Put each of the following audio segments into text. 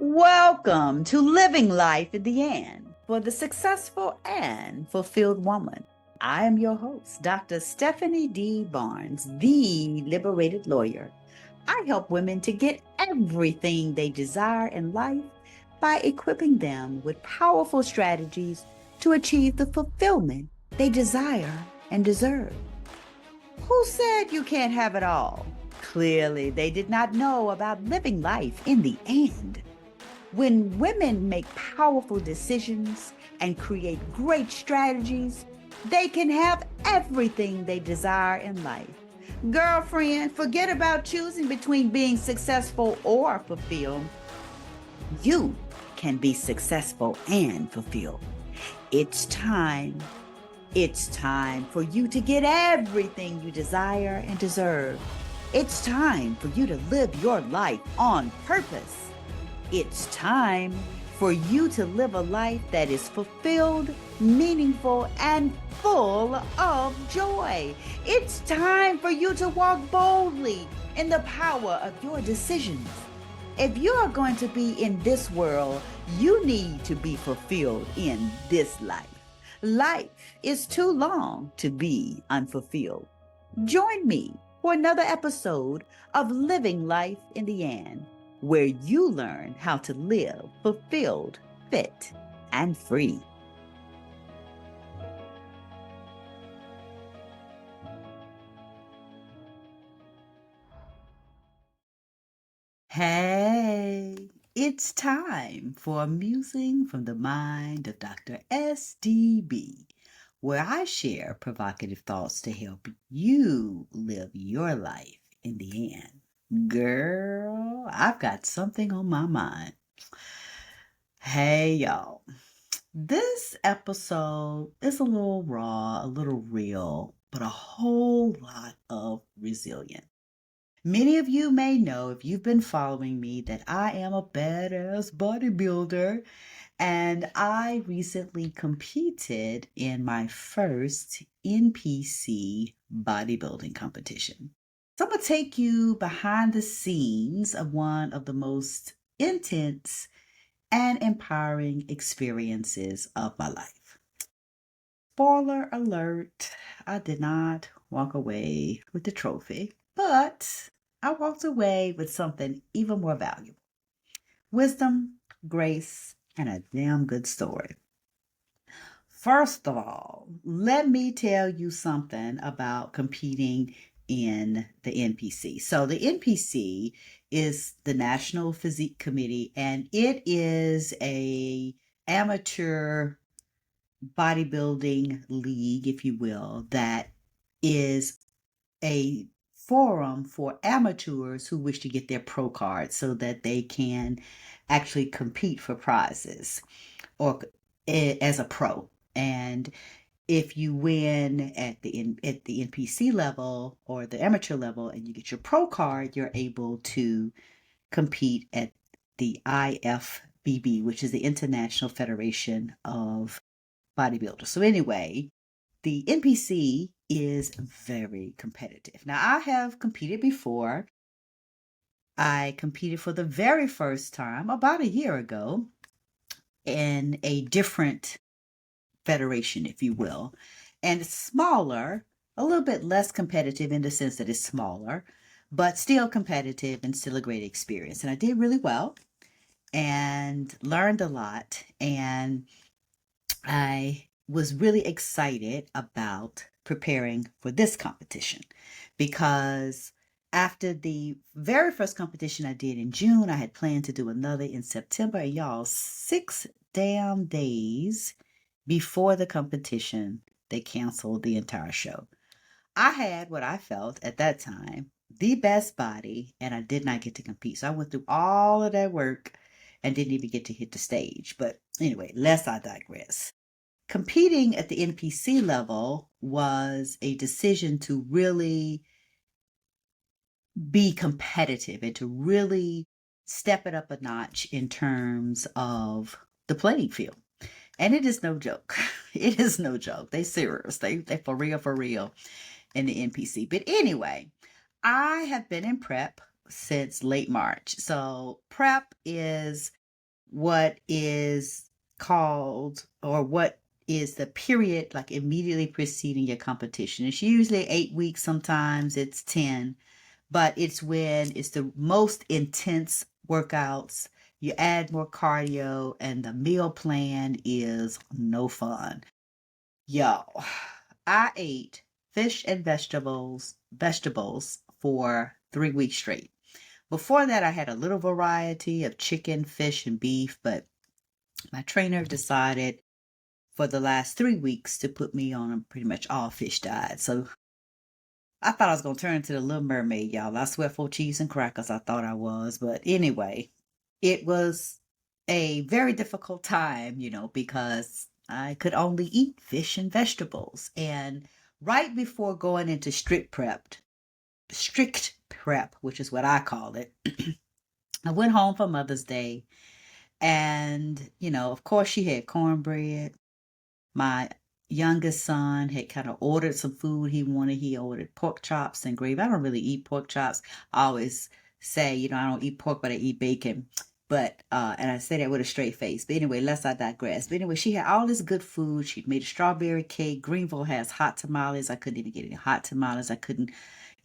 Welcome to Living Life in the End for the Successful and Fulfilled Woman. I am your host, Dr. Stephanie D. Barnes, the Liberated Lawyer. I help women to get everything they desire in life by equipping them with powerful strategies to achieve the fulfillment they desire and deserve. Who said you can't have it all? Clearly, they did not know about living life in the end. When women make powerful decisions and create great strategies, they can have everything they desire in life. Girlfriend, forget about choosing between being successful or fulfilled. You can be successful and fulfilled. It's time. It's time for you to get everything you desire and deserve. It's time for you to live your life on purpose. It's time for you to live a life that is fulfilled, meaningful, and full of joy. It's time for you to walk boldly in the power of your decisions. If you are going to be in this world, you need to be fulfilled in this life. Life is too long to be unfulfilled. Join me for another episode of Living Life in the End, where you learn how to live fulfilled, fit, and free. Hey, it's time for a musing from the mind of Dr. SDB, where I share provocative thoughts to help you live your life in the end. Girl, I've got something on my mind. Hey, y'all. This episode is a little raw, a little real, but a whole lot of resilience. Many of you may know, if you've been following me, that I am a badass bodybuilder, and I recently competed in my first NPC bodybuilding competition. So I'm going to take you behind the scenes of one of the most intense and empowering experiences of my life. Spoiler alert, I did not walk away with the trophy, but I walked away with something even more valuable: wisdom, grace, and a damn good story. First of all, let me tell you something about competing in the NPC. So the NPC is the National Physique Committee, and it is a amateur bodybuilding league, if you will, that is a forum for amateurs who wish to get their pro card so that they can actually compete for prizes or as a pro. And if you win at the NPC level or the amateur level and you get your pro card, you're able to compete at the IFBB, which is the International Federation of Bodybuilders. So anyway, the NPC is very competitive. Now, I have competed before. I competed for the very first time about a year ago in a different federation, if you will, and it's smaller, a little bit less competitive in the sense that it's smaller, but still competitive and still a great experience. And I did really well and learned a lot, and I was really excited about preparing for this competition because after the very first competition I did in June, I had planned to do another in September. And y'all, 6 damn days before the competition, they canceled the entire show. I had what I felt at that time the best body, and I did not get to compete. So I went through all of that work and didn't even get to hit the stage. But anyway, lest I digress. Competing at the NPC level was a decision to really be competitive and to really step it up a notch in terms of the playing field. And it is no joke. It is no joke. They serious. They for real in the NPC. But anyway, I have been in prep since late March. So prep is what is called, or what is the period like immediately preceding your competition. It's usually 8 weeks, sometimes it's 10, but it's when it's the most intense workouts. You add more cardio, and the meal plan is no fun. Yo, I ate fish and vegetables for 3 weeks straight. Before that, I had a little variety of chicken, fish, and beef, but my trainer decided for the last 3 weeks to put me on a pretty much all fish diet. So I thought I was going to turn into the Little Mermaid, y'all. I swear for cheese and crackers, I thought I was. But anyway, it was a very difficult time, because I could only eat fish and vegetables. And right before going into strict prep, which is what I call it, I went home for Mother's Day. And, of course, she had cornbread. My youngest son had kind of ordered some food he wanted. He ordered pork chops and gravy. I don't really eat pork chops. I always say, I don't eat pork, but I eat bacon. But, and I say that with a straight face. But anyway, lest I digress. But anyway, she had all this good food. She'd made a strawberry cake. Greenville has hot tamales. I couldn't even get any hot tamales. I couldn't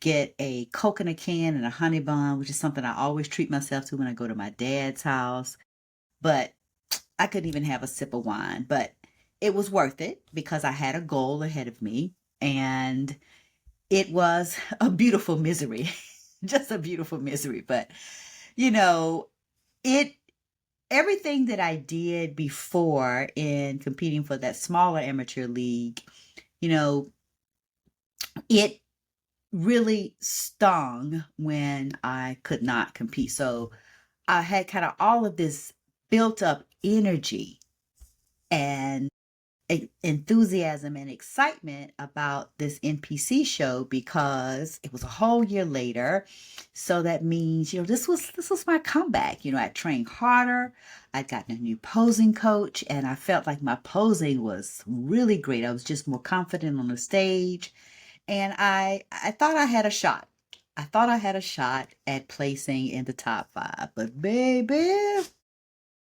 get a Coke in a can and a honey bun, which is something I always treat myself to when I go to my dad's house. But I couldn't even have a sip of wine. But it was worth it because I had a goal ahead of me, and it was a beautiful misery, just a beautiful misery. But, you know, it, everything that I did before in competing for that smaller amateur league, you know, it really stung when I could not compete. So I had kind of all of this built up energy and enthusiasm and excitement about this NPC show because it was a whole year later. So that means, this was my comeback. I trained harder. I'd gotten a new posing coach, and I felt like my posing was really great. I was just more confident on the stage, and I thought I had a shot. I thought I had a shot at placing in the top 5, but baby,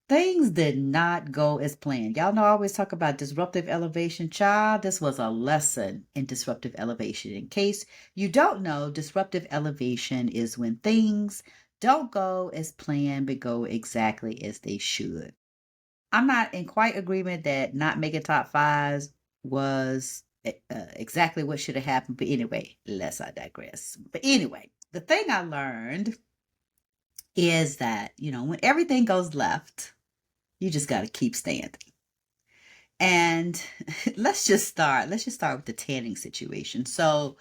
things did not go as planned. Y'all know I always talk about disruptive elevation. Child, this was a lesson in disruptive elevation. In case you don't know, disruptive elevation is when things don't go as planned, but go exactly as they should. I'm not in quite agreement that not making top 5s was exactly what should have happened. But anyway, lest I digress. But anyway, the thing I learned is that, when everything goes left, you just got to keep standing. And let's just start with the tanning situation. So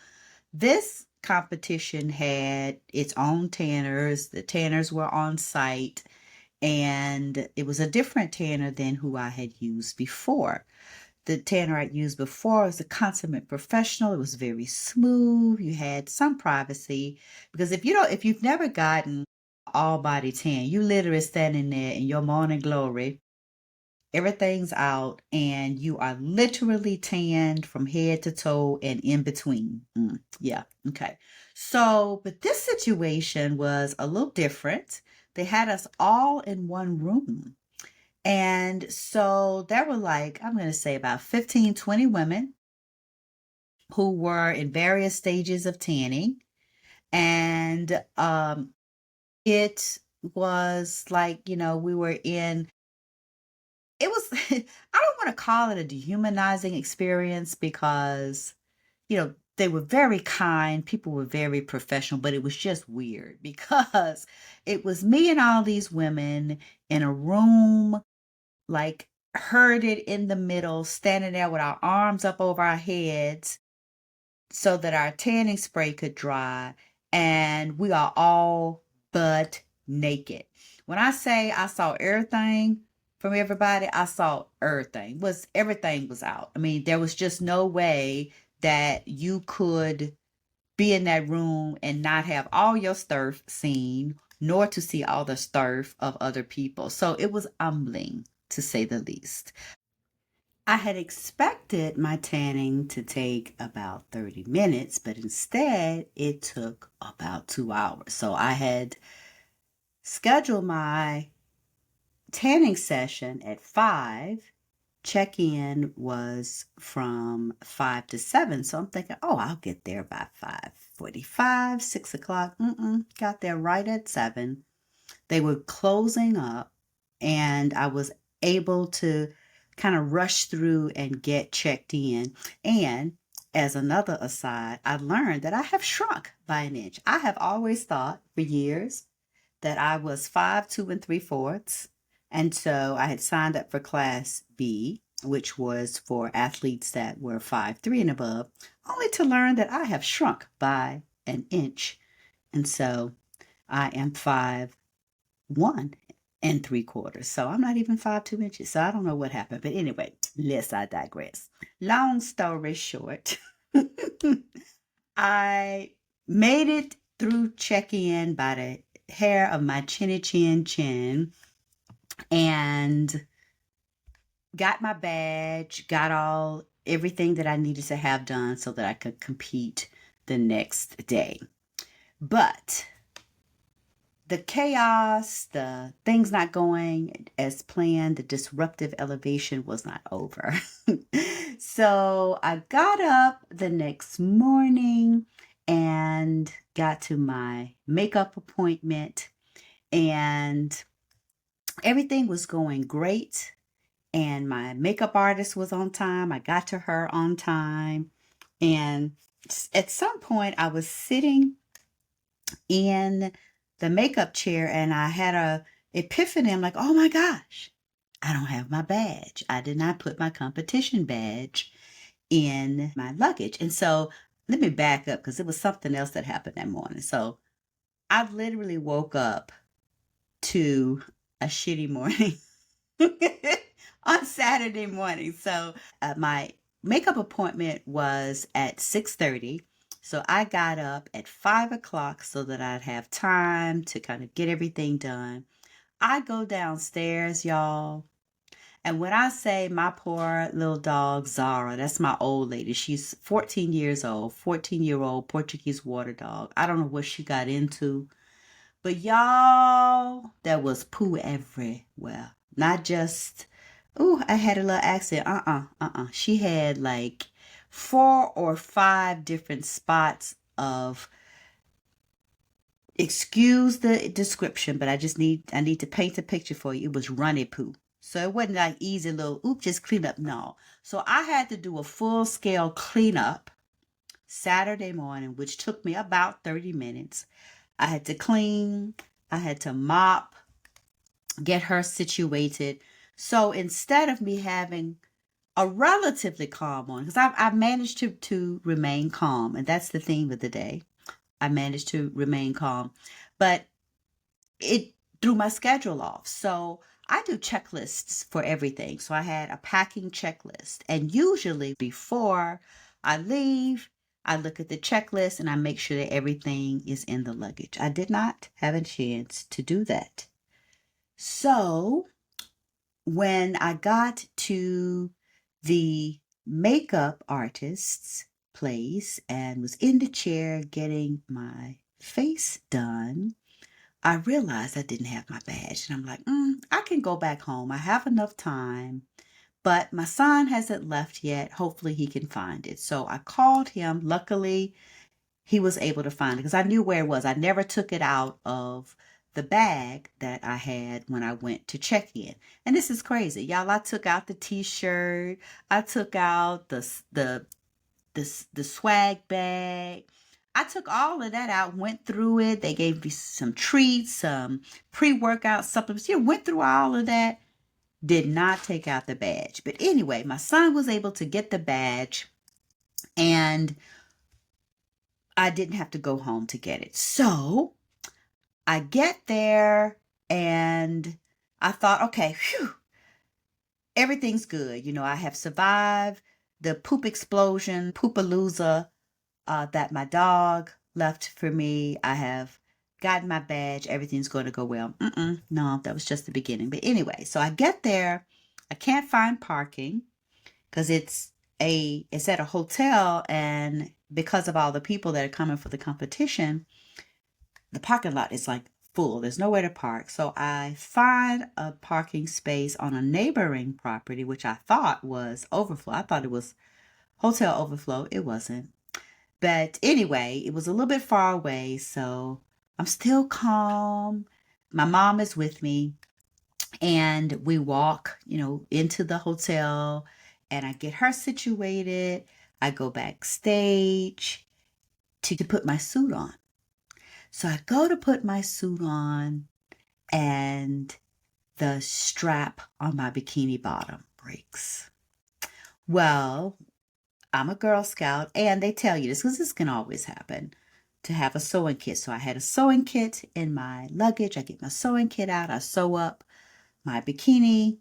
this competition had its own tanners. The tanners were on site, and it was a different tanner than who I had used before. The tanner I'd used before was a consummate professional. It was very smooth. You had some privacy, because if you've never gotten all body tan, you literally standing there in your morning glory. Everything's out, and you are literally tanned from head to toe and in between. Yeah, okay. So, but this situation was a little different. They had us all in one room. And so there were, like, I'm going to say about 15, 20 women who were in various stages of tanning. And it was like, we were in, it was, I don't want to call it a dehumanizing experience because, they were very kind. People were very professional, but it was just weird because it was me and all these women in a room, like herded in the middle, standing there with our arms up over our heads so that our tanning spray could dry. And we are all but naked. When I say I saw everything from everybody, I saw everything. Everything was out. I mean, there was just no way that you could be in that room and not have all your stuff seen, nor to see all the stuff of other people. So it was humbling, to say the least. I had expected my tanning to take about 30 minutes, but instead it took about 2 hours. So I had scheduled my tanning session at 5. Check-in was from 5 to 7. So I'm thinking, oh, I'll get there by 5:45, 6 o'clock. Got there right at 7. They were closing up, and I was able to kind of rush through and get checked in. And as another aside, I learned that I have shrunk by an inch. I have always thought for years that I was 5'2 3/4". And so I had signed up for class B, which was for athletes that were 5'3" and above, only to learn that I have shrunk by an inch. And so I am 5'1 3/4". So I'm not even 5'2". So I don't know what happened. But anyway, lest I digress. Long story short, I made it through check-in by the hair of my chinny chin chin and got my badge, got everything that I needed to have done so that I could compete the next day. But the chaos, the things not going as planned, the disruptive elevation was not over. So I got up the next morning and got to my makeup appointment, and everything was going great. And my makeup artist was on time. I got to her on time. And at some point, I was sitting in the makeup chair and I had a epiphany. I'm like, oh my gosh, I don't have my badge. I did not put my competition badge in my luggage. And so let me back up because it was something else that happened that morning. So I literally woke up to a shitty morning on Saturday morning. So my makeup appointment was at 6:30. So I got up at 5 o'clock so that I'd have time to kind of get everything done. I go downstairs, y'all. And when I say my poor little dog, Zara, that's my old lady. She's 14 years old, 14-year-old Portuguese water dog. I don't know what she got into, but y'all, there was poo everywhere. Not just, ooh, I had a little accident. She had like 4 or 5 different spots of, excuse the description, but I need to paint a picture for you. It was runny poo. So it wasn't like easy little, oop, just clean up. No. So I had to do a full scale cleanup Saturday morning, which took me about 30 minutes. I had to clean, I had to mop, get her situated. So instead of me having a relatively calm morning, because I managed to remain calm, and that's the theme of the day. I managed to remain calm, but it threw my schedule off. So I do checklists for everything. So I had a packing checklist, and usually before I leave, I look at the checklist and I make sure that everything is in the luggage. I did not have a chance to do that. So when I got to the makeup artist's place and was in the chair getting my face done, I realized I didn't have my badge. And I'm like, I can go back home. I have enough time. But my son hasn't left yet. Hopefully he can find it. So I called him. Luckily, he was able to find it because I knew where it was. I never took it out of the bag that I had when I went to check in. And this is crazy. Y'all, I took out the t-shirt. I took out the swag bag. I took all of that out, went through it. They gave me some treats, some pre-workout supplements. Went through all of that. Did not take out the badge. But anyway, my son was able to get the badge and I didn't have to go home to get it. So I get there and I thought, okay, phew, everything's good. I have survived the poop explosion, poopalooza that my dog left for me. I have gotten my badge. Everything's going to go well. No, that was just the beginning. But anyway, so I get there. I can't find parking because it's at a hotel, and because of all the people that are coming for the competition, the parking lot is like full. There's nowhere to park. So I find a parking space on a neighboring property, which I thought was overflow. I thought it was hotel overflow. It wasn't. But anyway, it was a little bit far away. So I'm still calm. My mom is with me. And we walk, into the hotel and I get her situated. I go backstage to put my suit on. So I go to put my suit on and the strap on my bikini bottom breaks. Well, I'm a Girl Scout and they tell you this because this can always happen to have a sewing kit. So I had a sewing kit in my luggage. I get my sewing kit out. I sew up my bikini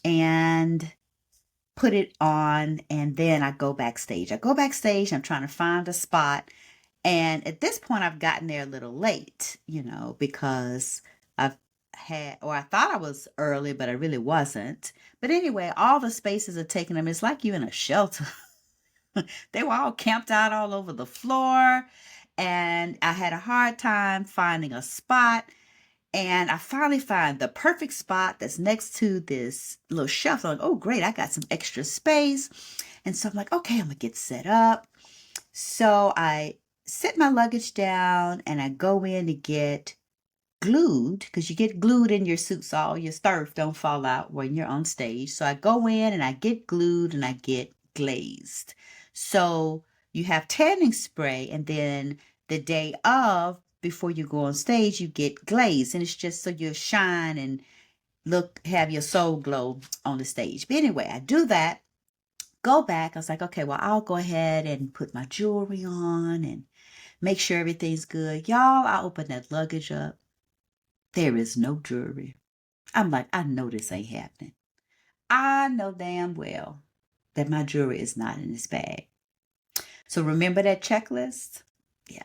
and put it on, and then I go backstage. I'm trying to find a spot, and at this point I've gotten there a little late, because I thought I was early, but I really wasn't. But anyway, all the spaces are taken up. It's like you in a shelter. They were all camped out all over the floor, and I had a hard time finding a spot. And I finally find the perfect spot that's next to this little shelf. I'm like, oh, great, I got some extra space. And so I'm like, okay, I'm going to get set up. So I set my luggage down and I go in to get glued, because you get glued in your suit so all your stuff don't fall out when you're on stage. So I go in and I get glued and I get glazed. So you have tanning spray, and then the day of, before you go on stage, you get glazed, and it's just so you shine and have your soul glow on the stage. But anyway, I do that, go back. I was like, okay, well, I'll go ahead and put my jewelry on and make sure everything's good. Y'all, I open that luggage up. There is no jewelry. I'm like, I know this ain't happening. I know damn well that my jewelry is not in this bag. So remember that checklist? Yeah.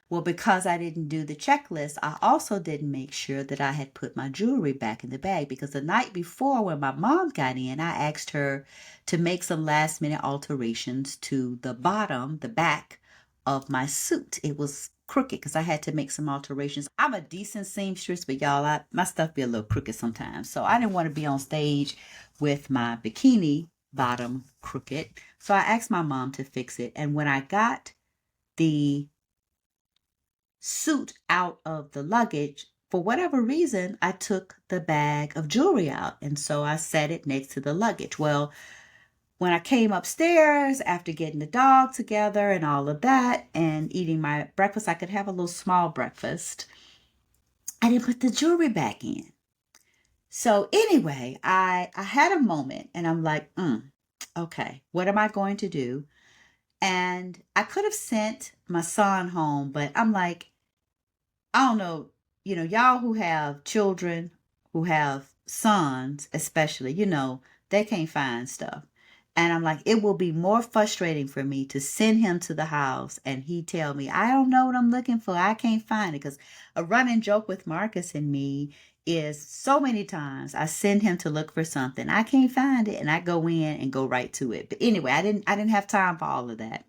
Well, because I didn't do the checklist, I also didn't make sure that I had put my jewelry back in the bag, because the night before when my mom got in, I asked her to make some last minute alterations to the back of my suit. It was crooked because I had to make some alterations. I'm a decent seamstress, but y'all, my stuff be a little crooked sometimes. So I didn't want to be on stage with my bikini bottom crooked. So I asked my mom to fix it. And when I got the suit out of the luggage, for whatever reason, I took the bag of jewelry out. And so I set it next to the luggage. Well, when I came upstairs after getting the dog together and all of that and eating my breakfast, I could have a little small breakfast. I didn't put the jewelry back in. So anyway, I had a moment and I'm like, okay, what am I going to do? And I could have sent my son home, but I'm like, I don't know, y'all who have children, who have sons, especially, they can't find stuff. And I'm like, it will be more frustrating for me to send him to the house and he tell me, I don't know what I'm looking for. I can't find it. Because a running joke with Marcus and me is so many times I send him to look for something. I can't find it. And I go in and go right to it. But anyway, I didn't have time for all of that.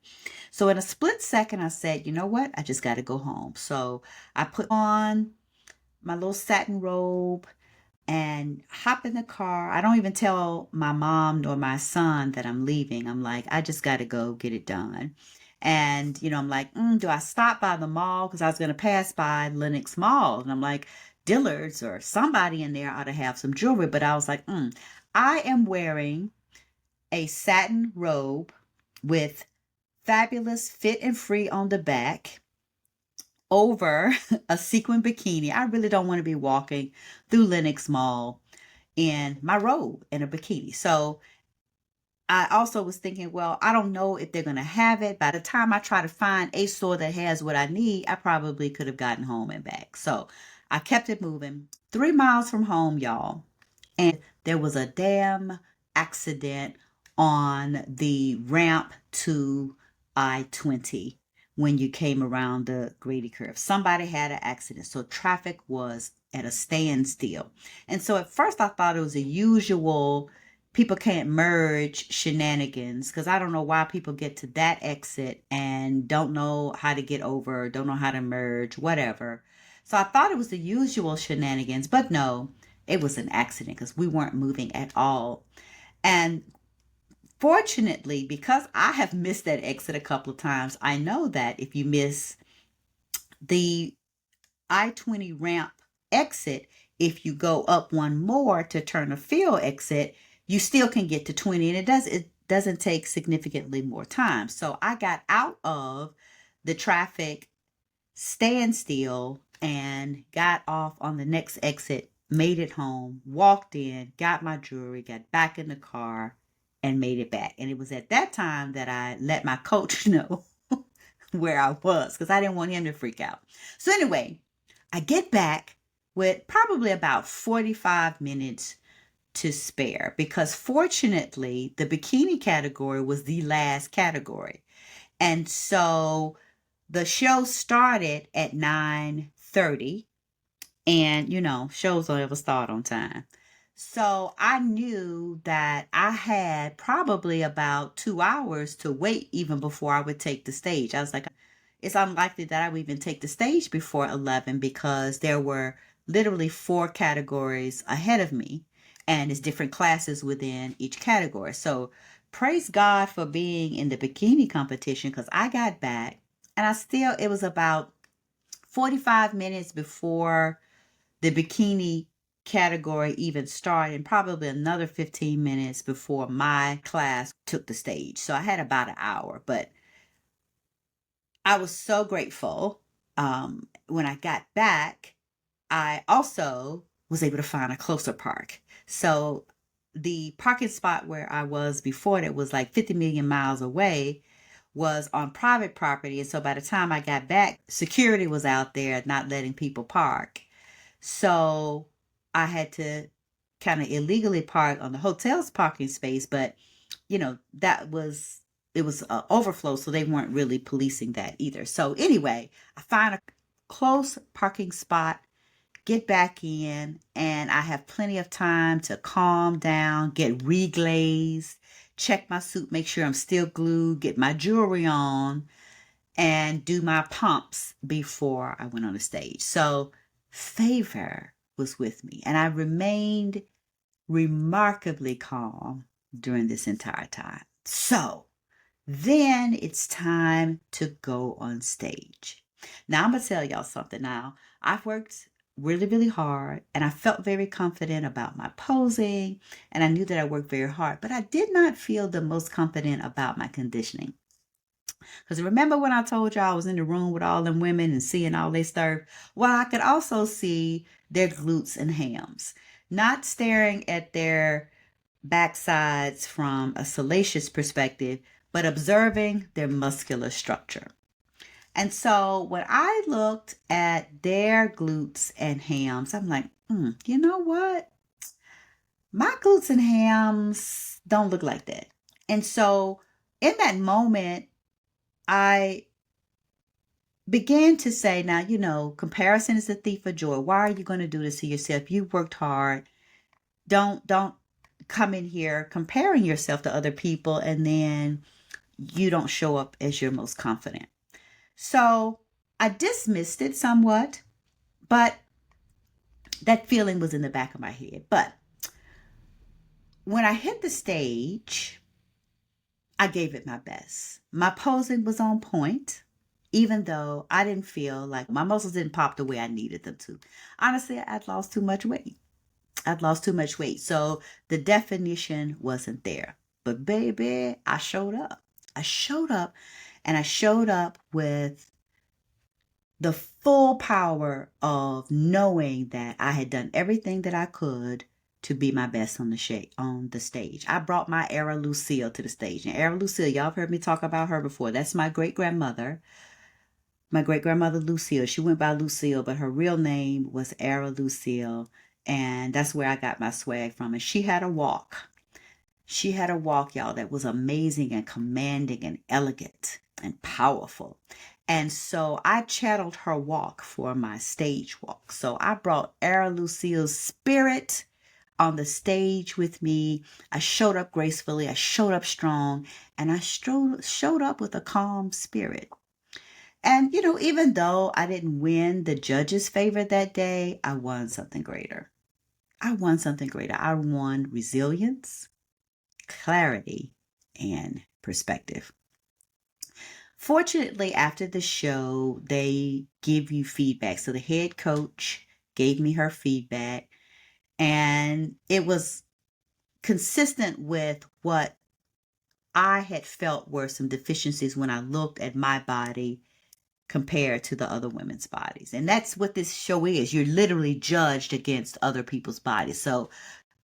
So in a split second, I said, you know what? I just got to go home. So I put on my little satin robe and hop in the car. I don't even tell my mom nor my son that I'm leaving. I'm like, I just got to go get it done. And, I'm like, do I stop by the mall? Because I was going to pass by Lenox Mall. And I'm like, Dillard's or somebody in there ought to have some jewelry. But I was like, I am wearing a satin robe with fabulous fit and free on the back over a sequin bikini. I really don't want to be walking through Lenox Mall in my robe and a bikini. So I also was thinking, well, I don't know if they're going to have it. By the time I try to find a store that has what I need, I probably could have gotten home and back. So I kept it moving. 3 miles from home, y'all. And there was a damn accident on the ramp to I-20 when you came around the Grady curve. Somebody had an accident. So traffic was at a standstill. And so at first I thought it was a usual people can't merge shenanigans, because I don't know why people get to that exit and don't know how to get over, don't know how to merge, whatever. So I thought it was the usual shenanigans, but no, it was an accident because we weren't moving at all. And fortunately, because I have missed that exit a couple of times, I know that if you miss the I-20 ramp exit, if you go up one more to turn a field exit, you still can get to 20, and it doesn't take significantly more time. So I got out of the traffic standstill and got off on the next exit, made it home, walked in, got my jewelry, got back in the car, and made it back. And it was at that time that I let my coach know where I was because I didn't want him to freak out. So, anyway, I get back with probably about 45 minutes to spare because fortunately, the bikini category was the last category. And so the show started at 9:30, and shows don't ever start on time. So I knew that I had probably about 2 hours to wait even before I would take the stage. I was like, it's unlikely that I would even take the stage before 11 because there were literally 4 categories ahead of me, and it's different classes within each category. So praise God for being in the bikini competition because I got back and it was about 45 minutes before the bikini category even started, and probably another 15 minutes before my class took the stage. So I had about an hour, but I was so grateful. When I got back, I also was able to find a closer park. So the parking spot where I was before that was like 50 million miles away was on private property. And so by the time I got back, security was out there not letting people park. So I had to kind of illegally park on the hotel's parking space, but it was overflow, so they weren't really policing that either. So anyway, I find a close parking spot, get back in, and I have plenty of time to calm down, get reglazed, check my suit, make sure I'm still glued, get my jewelry on, and do my pumps before I went on the stage. So favor was with me, and I remained remarkably calm during this entire time. So then it's time to go on stage. Now I'm going to tell y'all something now. I've worked really, really hard, and I felt very confident about my posing, and I knew that I worked very hard, but I did not feel the most confident about my conditioning. Because remember when I told y'all I was in the room with all them women and seeing all they stuff? Well, I could also see their glutes and hams, not staring at their backsides from a salacious perspective, but observing their muscular structure. And so when I looked at their glutes and hams, I'm like, you know what? My glutes and hams don't look like that. And so in that moment, I began to say, now, comparison is the thief of joy. Why are you going to do this to yourself? You worked hard. Don't come in here comparing yourself to other people and then you don't show up as your most confident. So I dismissed it somewhat, but that feeling was in the back of my head. But when I hit the stage, I gave it my best. My posing was on point, even though I didn't feel like my muscles didn't pop the way I needed them to. Honestly, I'd lost too much weight. So the definition wasn't there. But baby, I showed up. I showed up, and I showed up with the full power of knowing that I had done everything that I could to be my best on the stage. I brought my Era Lucille to the stage. And Era Lucille, y'all have heard me talk about her before. That's my great-grandmother. My great-grandmother Lucille. She went by Lucille, but her real name was Era Lucille. And that's where I got my swag from. And she had a walk. She had a walk, y'all, that was amazing and commanding and elegant and powerful. And so I channeled her walk for my stage walk. So I brought Era Lucille's spirit on the stage with me. I showed up gracefully. I showed up strong. And I showed up with a calm spirit. And, even though I didn't win the judge's favor that day, I won something greater. I won something greater. I won resilience, clarity, and perspective. Fortunately, after the show, they give you feedback. So the head coach gave me her feedback, and it was consistent with what I had felt were some deficiencies when I looked at my body compared to the other women's bodies. And that's what this show is. You're literally judged against other people's bodies. So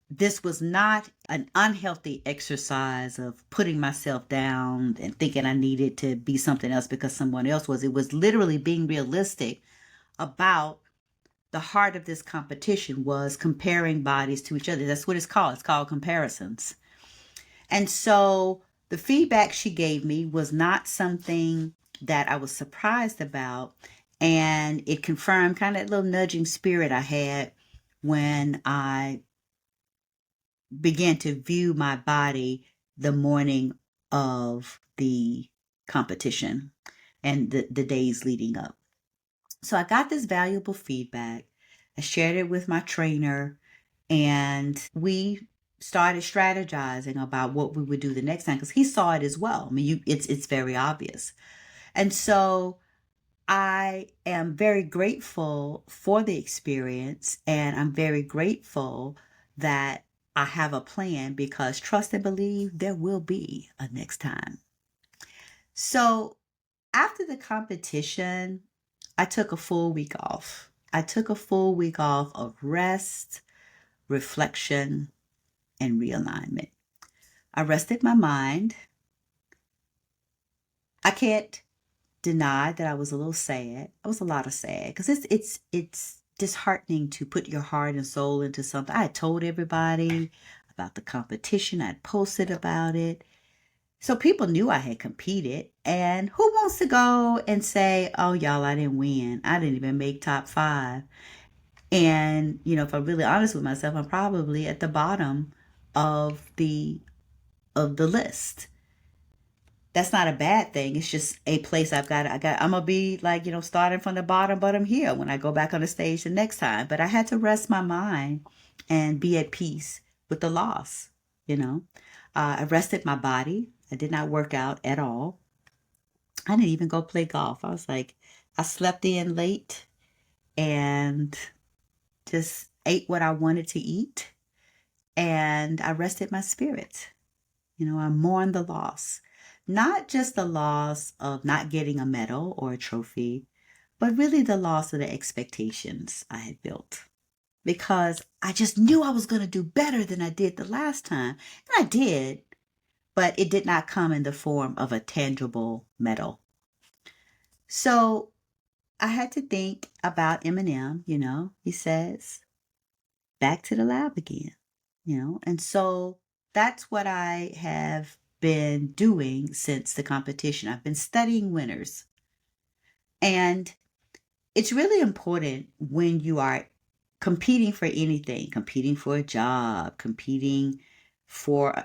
this was not an unhealthy exercise of putting myself down and thinking I needed to be something else because someone else was. It was literally being realistic about the heart of this competition was comparing bodies to each other. That's what it's called. It's called comparisons. And so the feedback she gave me was not something that I was surprised about. And it confirmed kind of that little nudging spirit I had when I began to view my body the morning of the competition and the days leading up. So I got this valuable feedback. I shared it with my trainer, and we started strategizing about what we would do the next time because he saw it as well. I mean, it's very obvious. And so I am very grateful for the experience, and I'm very grateful that I have a plan because trust and believe there will be a next time. So after the competition, I took a full week off. I took a full week off of rest, reflection, and realignment. I rested my mind. I can't deny that I was a little sad. I was a lot of sad because it's disheartening to put your heart and soul into something. I had told everybody about the competition. I'd posted about it. So people knew I had competed. And who wants to go and say, oh, y'all, I didn't win. I didn't even make top 5. And, if I'm really honest with myself, I'm probably at the bottom of the list. That's not a bad thing. It's just a place I'm gonna be like, starting from the bottom, but I'm here when I go back on the stage the next time. But I had to rest my mind and be at peace with the loss, I rested my body. I did not work out at all. I didn't even go play golf. I slept in late and just ate what I wanted to eat. And I rested my spirit. I mourned the loss. Not just the loss of not getting a medal or a trophy, but really the loss of the expectations I had built. Because I just knew I was going to do better than I did the last time. And I did, but it did not come in the form of a tangible medal. So I had to think about Eminem, he says, back to the lab again, and so that's what I have been doing since the competition. I've been studying winners. And it's really important when you are competing for anything, competing for a job, competing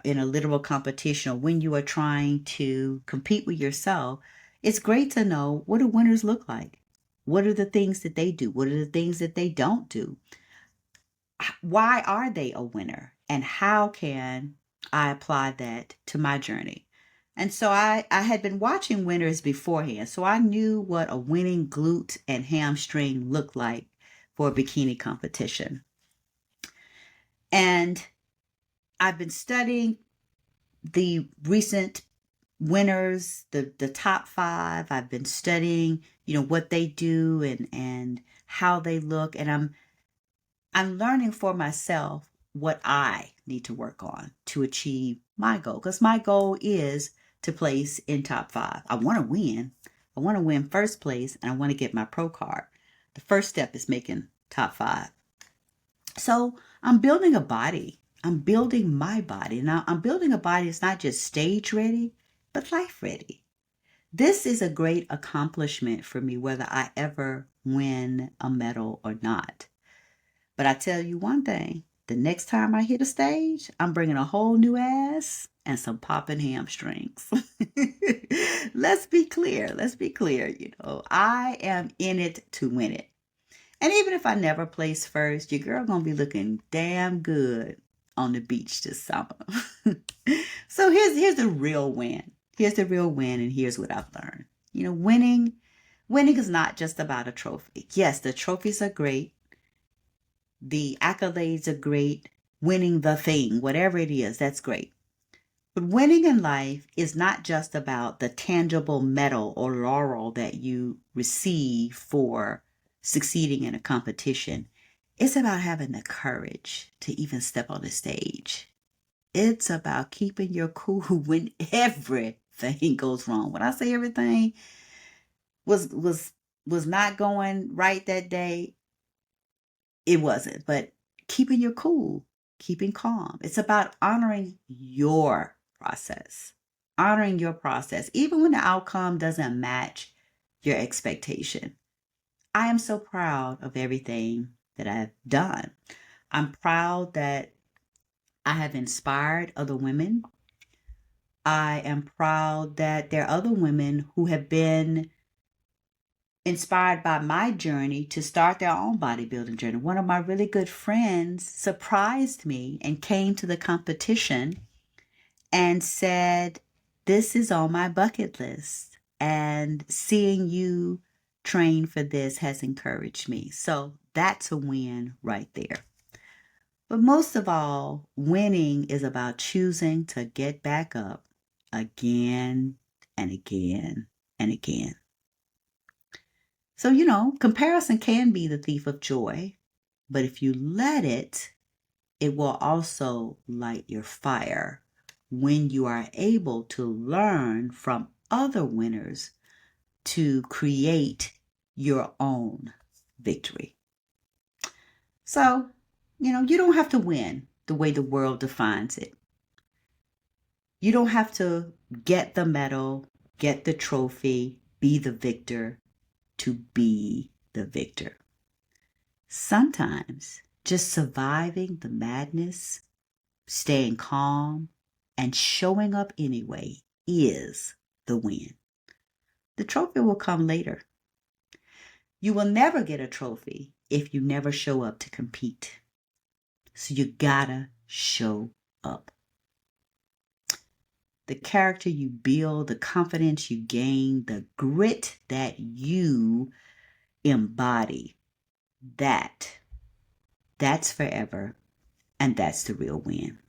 in a literal competition, or when you are trying to compete with yourself, it's great to know what do winners look like? What are the things that they do? What are the things that they don't do? Why are they a winner? And how can I apply that to my journey? And so I had been watching winners beforehand. So I knew what a winning glute and hamstring looked like for a bikini competition. And I've been studying the recent winners, the top 5. I've been studying, what they do and how they look. And I'm learning for myself what I need to work on to achieve my goal. Because my goal is to place in top 5. I want to win. I want to win first place, and I want to get my pro card. The first step is making top 5. So I'm building a body. I'm building my body. Now I'm building a body that's not just stage ready, but life ready. This is a great accomplishment for me, whether I ever win a medal or not. But I tell you one thing, the next time I hit a stage, I'm bringing a whole new ass and some popping hamstrings. Let's be clear. I am in it to win it. And even if I never place first, your girl gonna be looking damn good on the beach this summer. So here's the real win. Here's the real win, and here's what I've learned. Winning is not just about a trophy. Yes, the trophies are great. The accolades are great. Winning the thing, whatever it is, that's great. But winning in life is not just about the tangible medal or laurel that you receive for succeeding in a competition. It's about having the courage to even step on the stage. It's about keeping your cool when everything goes wrong. When I say everything was not going right that day, it wasn't. But keeping your cool, keeping calm. It's about honoring your process. Honoring your process, even when the outcome doesn't match your expectation. I am so proud of everything that I've done. I'm proud that I have inspired other women. I am proud that there are other women who have been inspired by my journey to start their own bodybuilding journey. One of my really good friends surprised me and came to the competition and said, "This is on my bucket list. And seeing you train for this has encouraged me." So that's a win right there. But most of all, winning is about choosing to get back up again and again and again. So, comparison can be the thief of joy, but if you let it, it will also light your fire when you are able to learn from other winners to create your own victory. So, you don't have to win the way the world defines it. You don't have to get the medal, get the trophy, be the victor to be the victor. Sometimes just surviving the madness, staying calm, and showing up anyway is the win. The trophy will come later. You will never get a trophy if you never show up to compete. So you gotta show up. The character you build, the confidence you gain, the grit that you embody, that's forever, and that's the real win.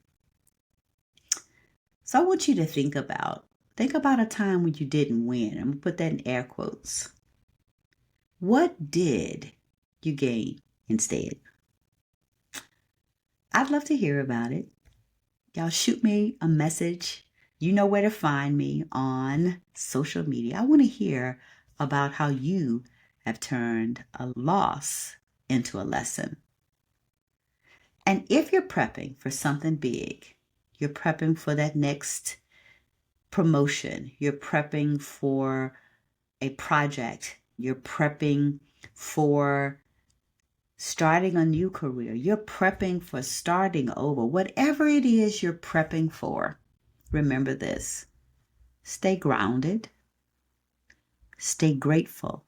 So I want you to think about a time when you didn't win. I'm going to put that in air quotes. What did you gain instead? I'd love to hear about it. Y'all shoot me a message. You know where to find me on social media. I want to hear about how you have turned a loss into a lesson. And if you're prepping for something big, you're prepping for that next promotion, you're prepping for a project, you're prepping for starting a new career, you're prepping for starting over, whatever it is you're prepping for, remember this: stay grounded, stay grateful,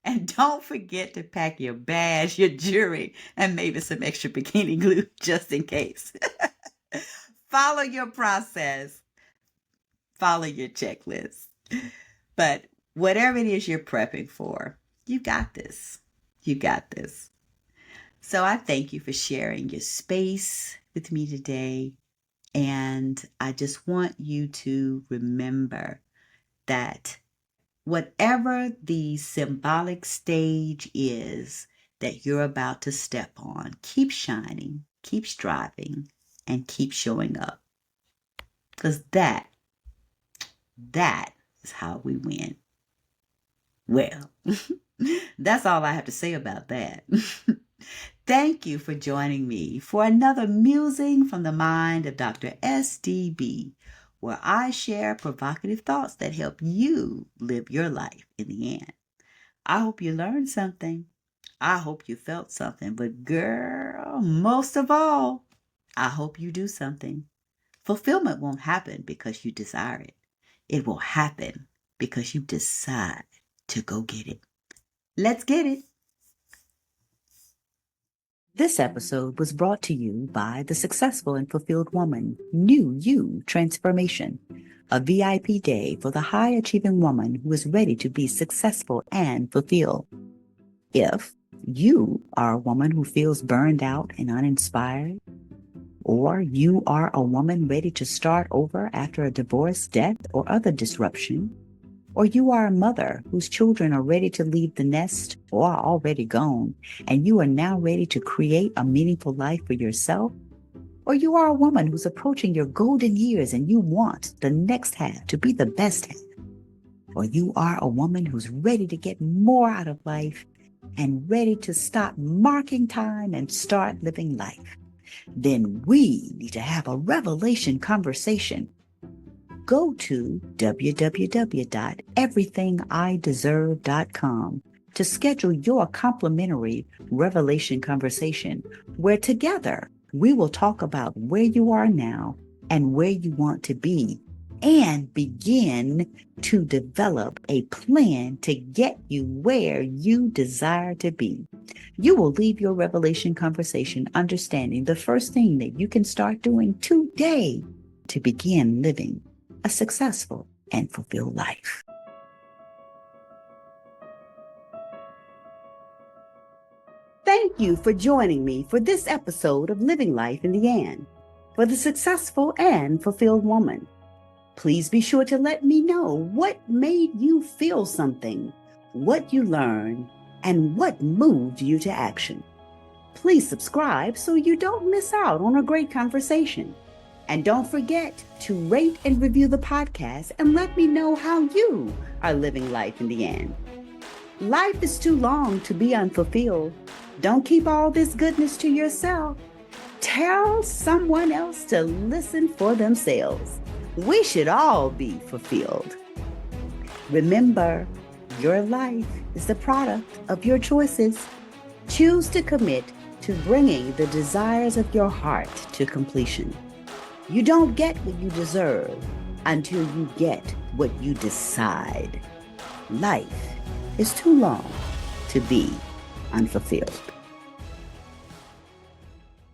and don't forget to pack your badge, your jewelry, and maybe some extra bikini glue just in case. Follow your process, follow your checklist. But whatever it is you're prepping for, you got this. You got this. So I thank you for sharing your space with me today. And I just want you to remember that whatever the symbolic stage is that you're about to step on, keep shining, keep striving, and keep showing up. Because that is how we win. Well, that's all I have to say about that. Thank you for joining me for another musing from the mind of Dr. SDB, where I share provocative thoughts that help you live your life in the end. I hope you learned something. I hope you felt something. But girl, girl, most of all, I hope you do something. Fulfillment won't happen because you desire it. It will happen because you decide to go get it. Let's get it. This episode was brought to you by the Successful and Fulfilled Woman New You Transformation, a VIP day for the high-achieving woman who is ready to be successful and fulfilled. If you are a woman who feels burned out and uninspired, or you are a woman ready to start over after a divorce, death, or other disruption, or you are a mother whose children are ready to leave the nest or are already gone, and you are now ready to create a meaningful life for yourself, or you are a woman who's approaching your golden years and you want the next half to be the best half, or you are a woman who's ready to get more out of life and ready to stop marking time and start living life, then we need to have a revelation conversation. Go to www.everythingideserve.com to schedule your complimentary revelation conversation, where together we will talk about where you are now and where you want to be, and begin to develop a plan to get you where you desire to be. You will leave your revelation conversation understanding the first thing that you can start doing today to begin living a successful and fulfilled life. Thank you for joining me for this episode of Living Life in the And for the Successful and Fulfilled Woman. Please be sure to let me know what made you feel something, what you learned, and what moved you to action. Please subscribe so you don't miss out on a great conversation. And don't forget to rate and review the podcast and let me know how you are living life in the end. Life is too long to be unfulfilled. Don't keep all this goodness to yourself. Tell someone else to listen for themselves. We should all be fulfilled. Remember, your life is the product of your choices. Choose to commit to bringing the desires of your heart to completion. You don't get what you deserve until you get what you decide. Life is too long to be unfulfilled.